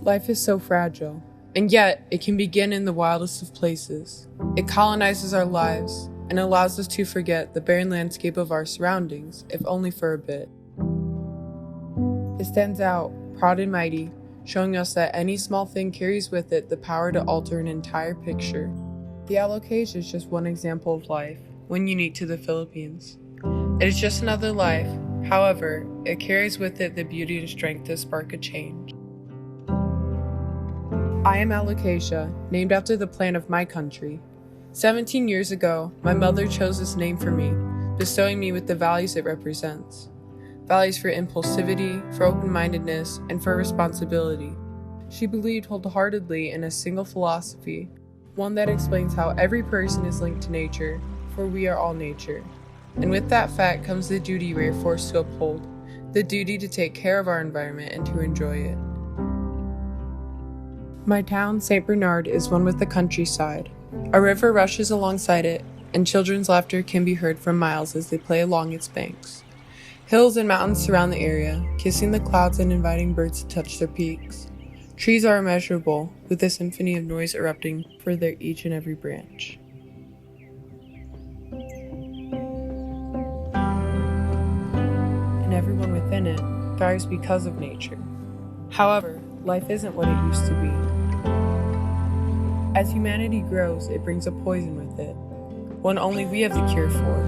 Life is so fragile, and yet it can begin in the wildest of places. It colonizes our lives and allows us to forget the barren landscape of our surroundings, if only for a bit. It stands out, proud and mighty, showing us that any small thing carries with it the power to alter an entire picture. The Alocasia is just one example of life, one unique to the Philippines. It is just another life, however, it carries with it the beauty and strength to spark a change. I am Alocasia, named after the plant of my country. 17 years ago, my mother chose this name for me, bestowing me with the values it represents. Values for impulsivity, for open-mindedness, and for responsibility. She believed wholeheartedly in a single philosophy, one that explains how every person is linked to nature, for we are all nature. And with that fact comes the duty we are forced to uphold, the duty to take care of our environment and to enjoy it. My town, St. Bernard, is one with the countryside. A river rushes alongside it, and children's laughter can be heard for miles as they play along its banks. Hills and mountains surround the area, kissing the clouds and inviting birds to touch their peaks. Trees are immeasurable, with a symphony of noise erupting for their each and every branch. And everyone within it thrives because of nature. However, life isn't what it used to be. As humanity grows, it brings a poison with it, one only we have the cure for.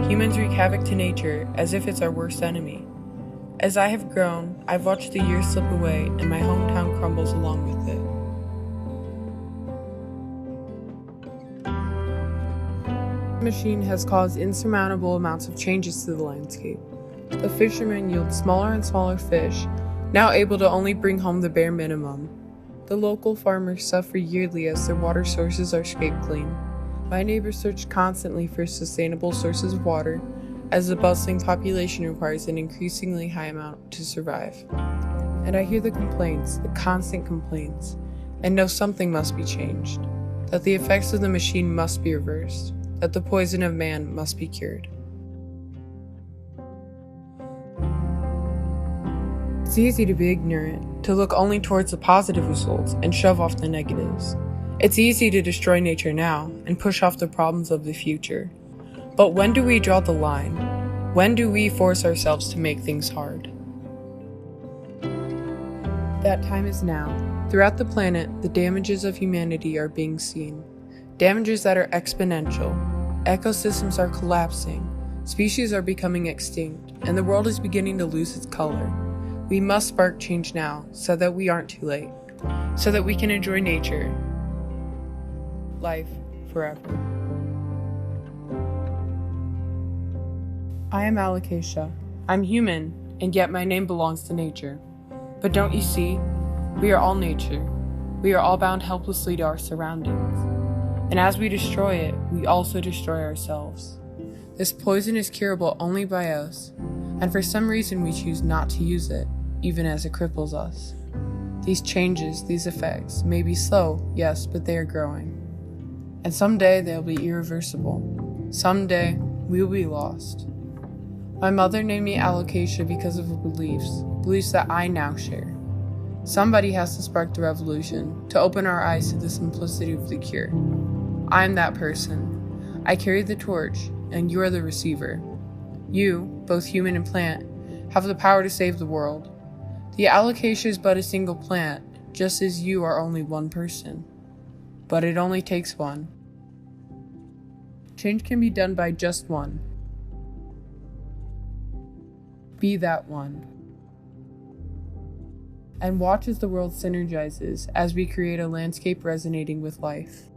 Humans wreak havoc to nature as if it's our worst enemy. As I have grown, I've watched the years slip away and my hometown crumbles along with it. The machine has caused insurmountable amounts of changes to the landscape. The fishermen yield smaller and smaller fish, now able to only bring home the bare minimum. The local farmers suffer yearly as their water sources are scraped clean. My neighbors search constantly for sustainable sources of water, as the bustling population requires an increasingly high amount to survive. And I hear the complaints, the constant complaints, and know something must be changed, that the effects of the machine must be reversed, that the poison of man must be cured. It's easy to be ignorant, to look only towards the positive results and shove off the negatives. It's easy to destroy nature now and push off the problems of the future. But when do we draw the line? When do we force ourselves to make things hard? That time is now. Throughout the planet, the damages of humanity are being seen. Damages that are exponential. Ecosystems are collapsing. Species are becoming extinct, and the world is beginning to lose its color. We must spark change now, so that we aren't too late. So that we can enjoy nature. Life forever. I am Alocasia. I'm human, and yet my name belongs to nature. But don't you see? We are all nature. We are all bound helplessly to our surroundings. And as we destroy it, we also destroy ourselves. This poison is curable only by us, and for some reason we choose not to use it, even as it cripples us. These changes, these effects, may be slow, yes, but they are growing. And someday they'll be irreversible. Someday we will be lost. My mother named me Alocasia because of her beliefs that I now share. Somebody has to spark the revolution, to open our eyes to the simplicity of the cure. I'm that person. I carry the torch, and you are the receiver. You, both human and plant, have the power to save the world. The Alocasia is but a single plant, just as you are only one person. But it only takes one. Change can be done by just one. Be that one. And watch as the world synergizes as we create a landscape resonating with life.